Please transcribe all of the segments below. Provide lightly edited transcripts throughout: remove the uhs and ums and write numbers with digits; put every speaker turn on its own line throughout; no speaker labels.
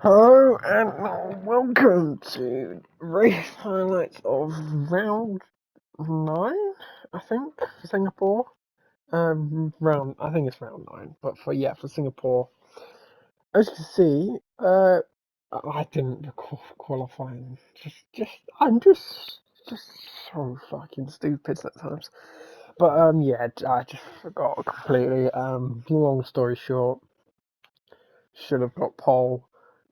Hello and welcome to race highlights of round 9, I think, for Singapore. I think it's round 9, but for Singapore. As you can see, I didn't recall qualifying. I'm just so fucking stupid at times. But yeah, I just forgot completely. Long story short, should have got pole.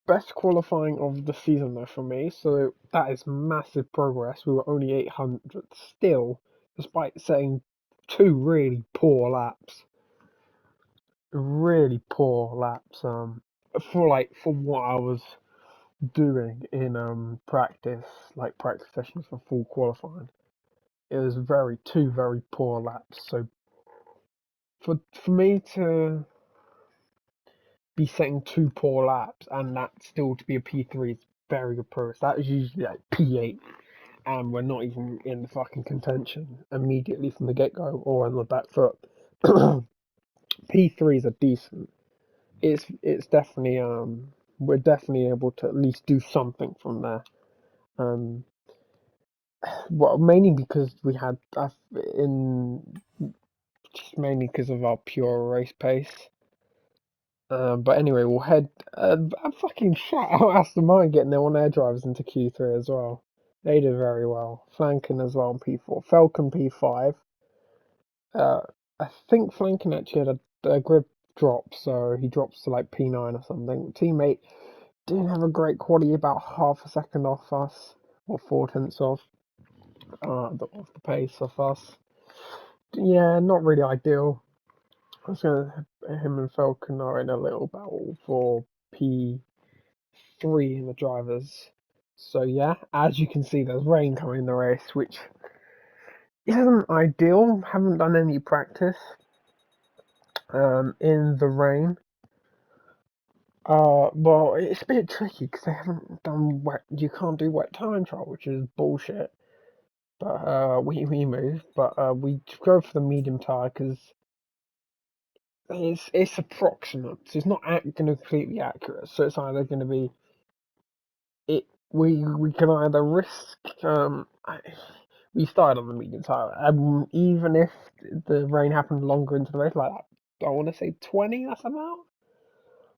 Best qualifying of the season though for me, so that is massive progress. We were only 800 still, despite setting two really poor laps. For what I was doing in practice, like practice sessions for full qualifying, it was two very poor laps. So for me to be setting two poor laps and that still to be a P3 is very good progress. That is usually like P8, and we're not even in the fucking contention immediately from the get go or on the back foot. P3s are decent. It's definitely we're definitely able to at least do something from there. Um, well, mainly because we had in just mainly because of our pure race pace. But anyway, we'll head. I fucking shout out Aston Martin getting their on air drivers into Q3 as well. They did very well. Flanking as well in P4. Falcon P5. Uh, I think Flanking actually had a grid drop, so he drops to like P9 or something. Teammate didn't have a great quality, about half a second off us, or 4/10 off the pace of us. Yeah, not really ideal. I was gonna him and Falcon are in a little battle for P3 in the drivers. So yeah, as you can see, there's rain coming in the race, which isn't ideal. Haven't done any practice in the rain. Well, it's a bit tricky because they haven't done wet. You can't do wet time trial, which is bullshit. But we move, but we go for the medium tire because it's approximate. So it's not going to be completely accurate. So it's either going to be it. We can either risk we started on the medium tire, even if the rain happened longer into the race, like I want to say 20 that's about,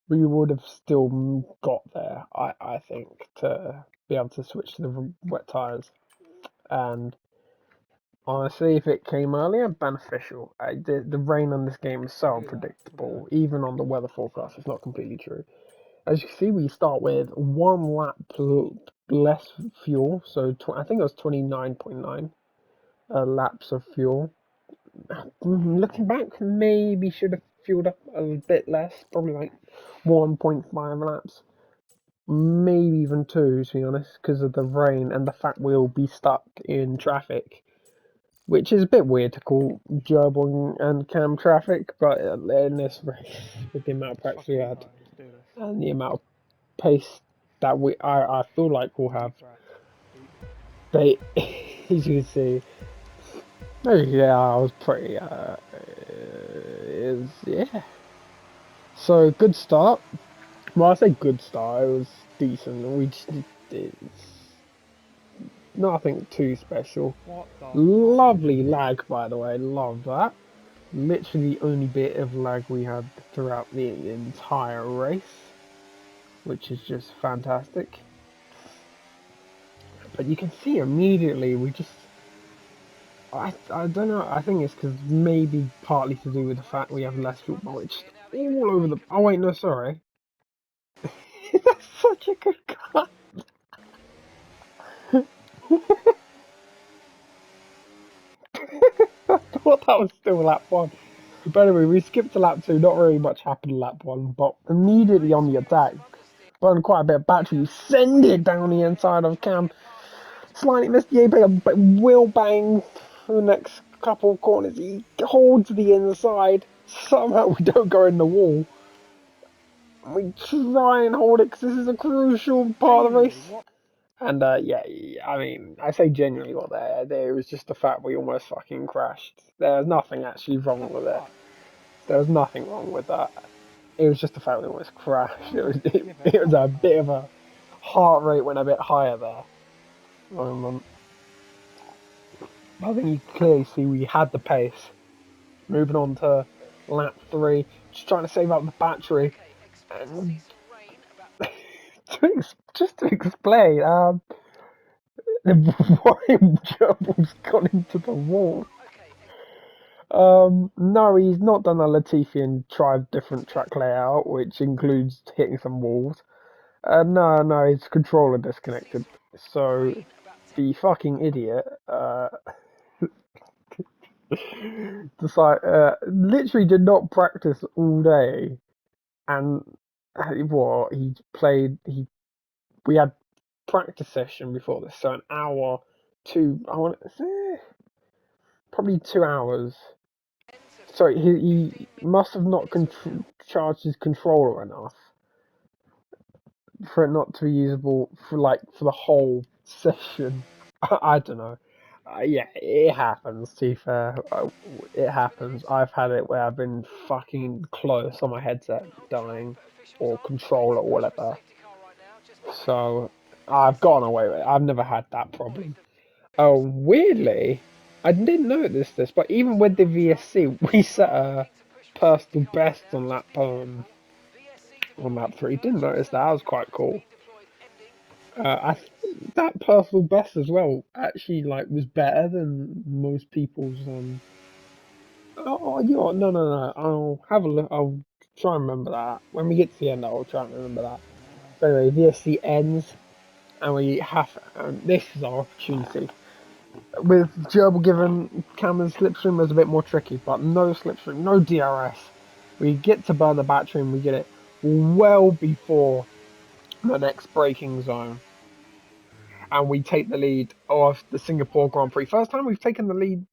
we would have still got there. I think to be able to switch to the wet tires, and honestly, if it came earlier, beneficial. The rain on this game is so unpredictable. Even on the weather forecast, it's not completely true. As you can see, we start with one lap less fuel, so I think it was 29.9 laps of fuel. Looking back, maybe should have fueled up a bit less, probably like 1.5 laps, maybe even two, to be honest, because of the rain and the fact we'll be stuck in traffic, which is a bit weird to call Gerbil and Cam traffic, but in this race, with the amount of practice we had and the amount of pace that I feel like we'll have, they, as you can see, yeah, I was pretty, yeah. So, good start. Well, I say good start, it was decent. We just did nothing too special. Lovely lag, by the way, love that. Literally the only bit of lag we had throughout the entire race, which is just fantastic. But you can see immediately we just I don't know. I think it's because maybe partly to do with the fact we have less fuel, but it's all over the. Oh wait, no, sorry. That's such a good cut. I thought that was still lap one. But anyway, we skipped to lap two. Not really much happened in lap one, but immediately on the attack, burn quite a bit of battery. Send it down the inside of Cam. Slightly missed the A, but will bang for the next couple of corners. He holds the inside. Somehow we don't go in the wall. We try and hold it because this is a crucial part of the race. And yeah, I mean, I say genuinely what there was just the fact we almost fucking crashed. There was nothing actually wrong with it. There was nothing wrong with that. It was just the fact it almost crashed. It was a bit of a heart rate went a bit higher there. I think you clearly see we had the pace. Moving on to lap 3, just trying to save up the battery. And just to explain, Ryan Gerbil's gone into the wall. No, he's not done a Latifi and tried different track layout, which includes hitting some walls. No, his controller disconnected. So the fucking idiot literally did not practice all day, and what he played. We had practice session before this, so an hour, two. I want probably 2 hours. Sorry, he must have not charged his controller enough for it not to be usable for the whole session. I don't know. Yeah, it happens. To be fair, it happens. I've had it where I've been fucking close on my headset dying, or controller or whatever. So I've gone away with it. I've never had that problem. Oh, weirdly, I didn't notice this, but even with the VSC, we set a personal best on lap 3. Didn't notice that. That was quite cool. I think that personal best as well actually was better than most people's. Oh, you know, no. I'll have a look. I'll try and remember that when we get to the end. I'll try and remember that. But anyway, VSC ends, and we have. This is our opportunity. With Gerbil given Cameron's slipstream was a bit more tricky, but no slipstream, no DRS. We get to burn the battery and we get it well before the next braking zone. And we take the lead of the Singapore Grand Prix. First time we've taken the lead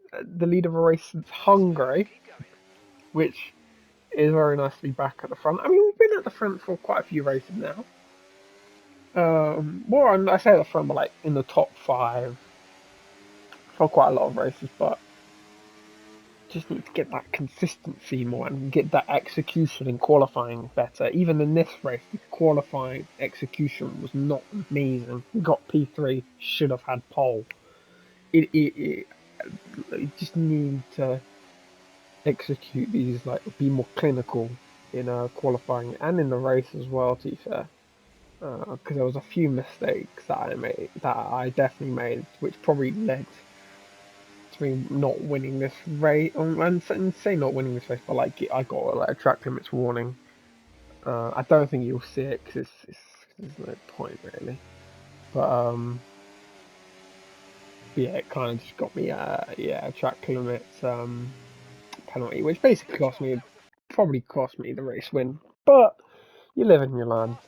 of a race since Hungary, which is very nice to be back at the front. I mean, we've been at the front for quite a few races now. More, I say at the front, but in the top 5 for quite a lot of races, but just need to get that consistency more and get that execution in qualifying better. Even in this race, the qualifying execution was not amazing. We got P3, should have had pole. It just need to execute these, be more clinical in qualifying and in the race as well, to be fair. Because there was a few mistakes that I definitely made, which probably led to me not winning this race. And say not winning this race, but I got a track limits warning. I don't think you'll see it because there's no point really. But yeah, it kind of just got me a track limits penalty, which basically probably cost me the race win. But you live and you learn.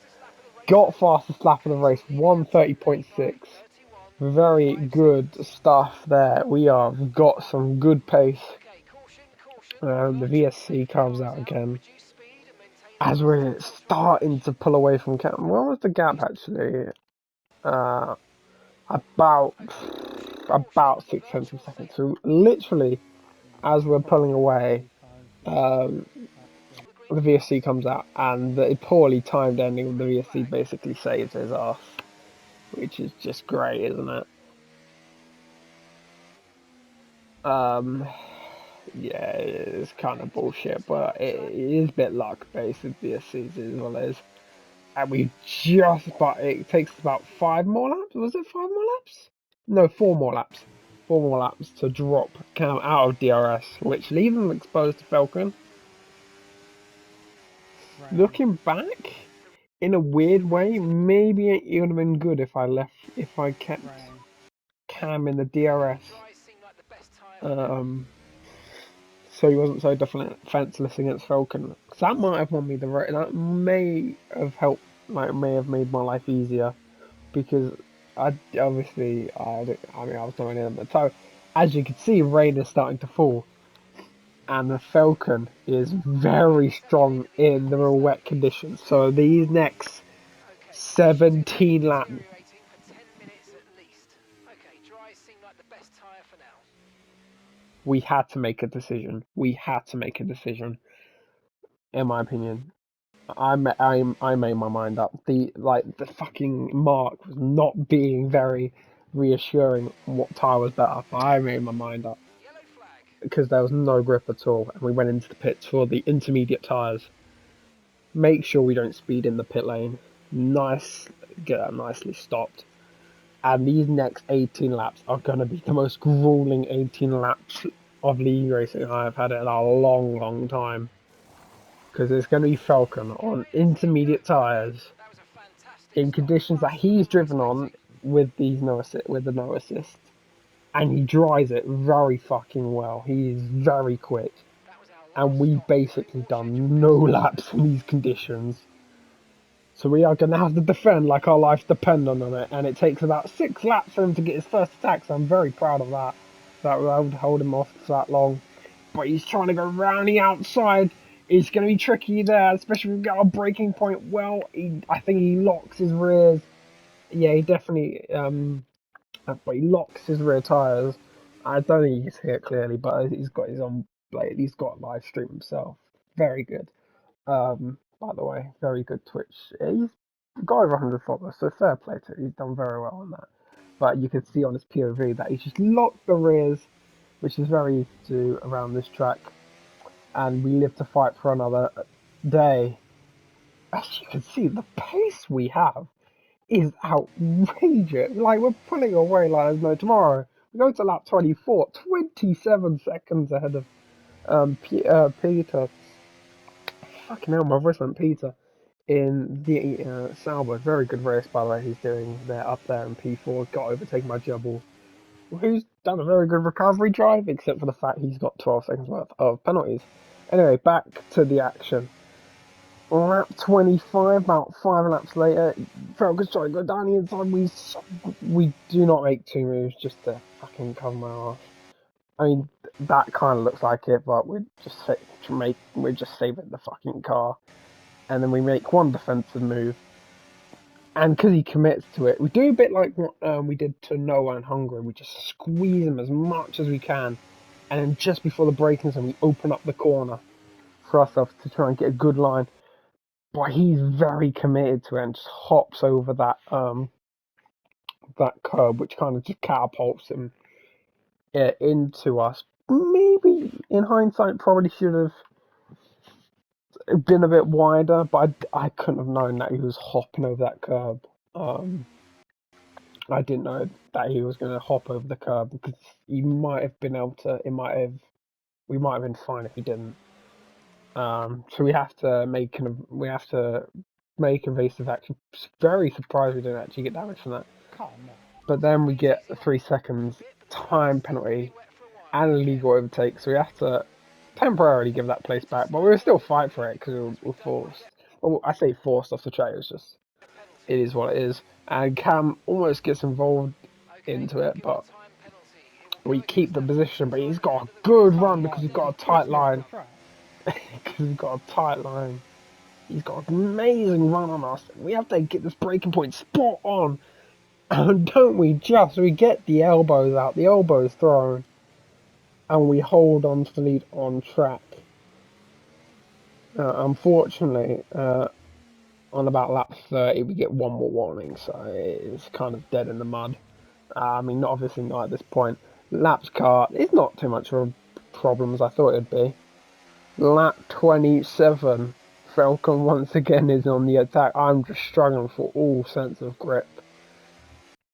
Got fastest lap of the race, 1:30.6. Very good stuff there. We have got some good pace. The VSC comes out again. As we're starting to pull away from Cam. What was the gap actually? About 6 tenths of a second. So literally, as we're pulling away, the VSC comes out, and the poorly timed ending of the VSC basically saves his ass, which is just great, isn't it? Yeah, it's kind of bullshit, but it is a bit luck based with VSCs as well as. And but it takes about 5 more laps. Was it 5 more laps? No, 4 more laps. 4 more laps to drop Cam out of DRS, which leaves him exposed to Falcon. Looking back, in a weird way, maybe it would have been good if I kept Cam in the DRS. So he wasn't so defenseless against Falcon. That might have won me the race. That may have helped, may have made my life easier, because I mean, I was not in them. So, as you can see, rain is starting to fall, and the Falcon is very strong in the real wet conditions. So these next 17 laps, we had to make a decision. We had to make a decision, in my opinion. I made my mind up. The fucking mark was not being very reassuring on what tyre was better. But I made my mind up because there was no grip at all, and we went into the pits for the intermediate tyres. Make sure we don't speed in the pit lane. Nice, get that nicely stopped. And these next 18 laps are going to be the most grueling 18 laps of league racing I have had in a long, long time. Because it's going to be Falcon on intermediate tyres in conditions that he's driven on with these with the no assist, and he drives it very fucking well. He is very quick, and we basically done no laps in these conditions. So we are going to have to defend like our lives depend on it, and it takes about 6 laps for him to get his first attack, so I'm very proud of that. That would hold him off for that long. But he's trying to go round the outside. It's going to be tricky there, especially if we get our braking point well. I think he locks his rears. Yeah, he definitely, but he locks his rear tyres. I don't think you can see it clearly, but he's got his own, like, he's got a live stream himself. Very good. By the way, very good Twitch. He's got over 100 followers, so fair play to him. He's done very well on that. But you can see on his POV that he's just locked the rears, which is very easy to do around this track. And we live to fight for another day. As you can see, the pace we have is outrageous. Like, we're pulling away like there's no tomorrow. We go to lap 24, 27 seconds ahead of Peter. Fucking hell, my voice went Peter. In the Sauber. Very good race, by the way, he's doing there up there in P4. Got overtaken by Jubble, who's done a very good recovery drive, except for the fact he's got 12 seconds worth of penalties. Anyway, back to the action. Lap 25, about 5 laps later, Falcon's trying to go down the inside. We do not make 2 moves just to fucking cover my arse. I mean, that kind of looks like it, but we're just saving the fucking car. And then we make 1 defensive move. And because he commits to it, we do a bit like what we did to Noah in Hungary. We just squeeze him as much as we can. And then just before the braking zone, we open up the corner for ourselves to try and get a good line. But he's very committed to it and just hops over that that curb, which kind of just catapults him into us. Maybe, in hindsight, probably should have been a bit wider, but I couldn't have known that he was hopping over that curb. I didn't know that he was going to hop over the curb because he might have been able to. We might have been fine if he didn't. So we have to make evasive action. Very surprised we didn't actually get damage from that. But then we get a 3 seconds time penalty and a legal overtake, so we have to temporarily give that place back. But we'll still fight for it because we're forced. Well, I say forced off the track. It is what it is. And Cam almost gets involved into it, but we keep the position. But he's got a good run because he's got a tight line. Because he's got a tight line. He's got an amazing run on us. We have to get this breaking point spot on. And don't we just? We get the elbows out, the elbows thrown, and we hold on to the lead on track. Unfortunately, on about lap 30, we get 1 more warning, so it's kind of dead in the mud. I mean, obviously not at this point. Lap's car is not too much of a problem as I thought it'd be. Lap 27, Falcon once again is on the attack. I'm just struggling for all sense of grip.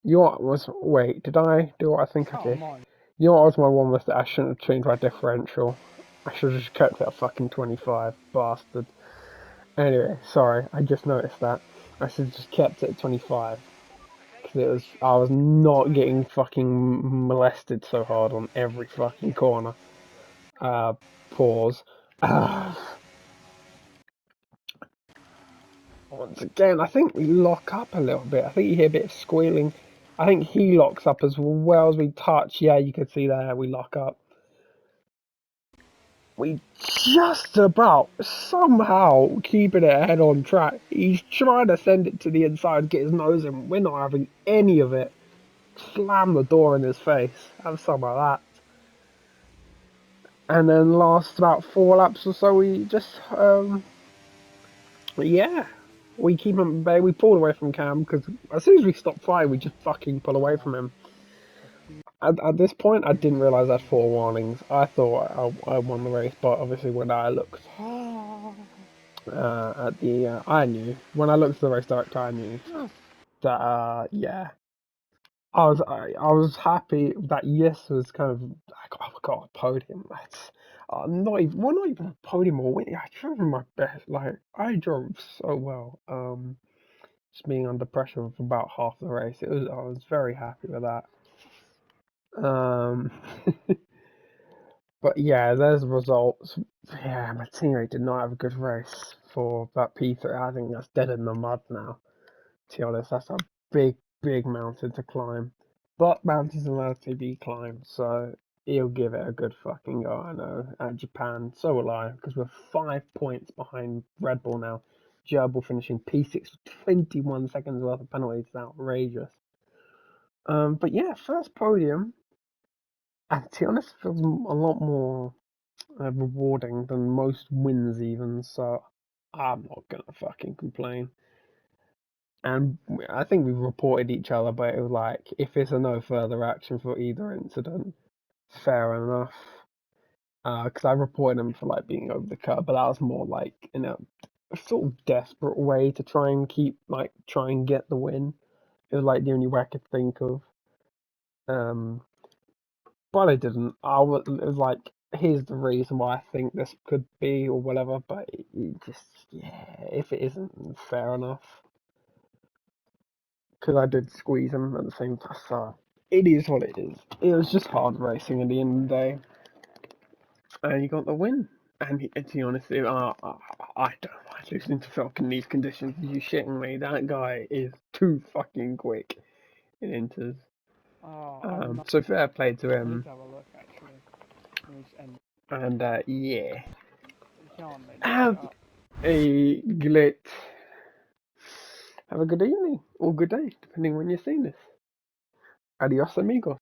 Wait, did I do what I think I did? You know what was my one mistake? I shouldn't have changed my differential. I should have just kept it at fucking 25, bastard. Anyway, sorry, I just noticed that. I should have just kept it at 25. Because I was not getting fucking molested so hard on every fucking corner. Pause. Once again, I think we lock up a little bit. I think you hear a bit of squealing. I think he locks up as well as we touch. Yeah, you can see there, we lock up. We just about somehow keeping it ahead on track. He's trying to send it to the inside, get his nose in. We're not having any of it. Slam the door in his face. Have some of that. And then last about 4 laps or so, we just Yeah, we keep him at bay. We pulled away from Cam because as soon as we stopped fighting, we just fucking pull away from him. At this point, I didn't realize I had 4 warnings. I thought I won the race, but obviously when I looked at the, I knew when I looked at the race director, I knew that yeah, I was happy that yes was kind of I got a podium. That's not even a podium or winning. I drove my best. Like I drove so well. Just being under pressure for about half the race, I was very happy with that. Um, but yeah, there's the results. Yeah, my teammate did not have a good race for that P3. I think that's dead in the mud now. To be honest, that's a big, big mountain to climb. But mountains are allowed to be climbed, so he'll give it a good fucking go, I know, at Japan. So will I, because we're 5 points behind Red Bull now. Gerbil finishing P6 with 21 seconds worth of penalties is outrageous. But yeah, first podium, and to be honest, feels a lot more rewarding than most wins, even, so I'm not gonna fucking complain. And I think we reported each other, but it was like, if there's a no further action for either incident, fair enough. Because I reported him for like being over the curb, but that was more like in a sort of desperate way to try and get the win. It was like the only way I could think of. Um, but I didn't. It was like, here's the reason why I think this could be or whatever. But it just, yeah, if it isn't, fair enough. Because I did squeeze him at the same time. So it is what it is. It was just hard racing at the end of the day, and you got the win. And to be honest, I don't like losing to Falk in these conditions. Are you shitting me? That guy is too fucking quick in inters. So fair play to him. And yeah, have a glit. Have a good evening or good day, depending when you're seeing this. Adios, amigos.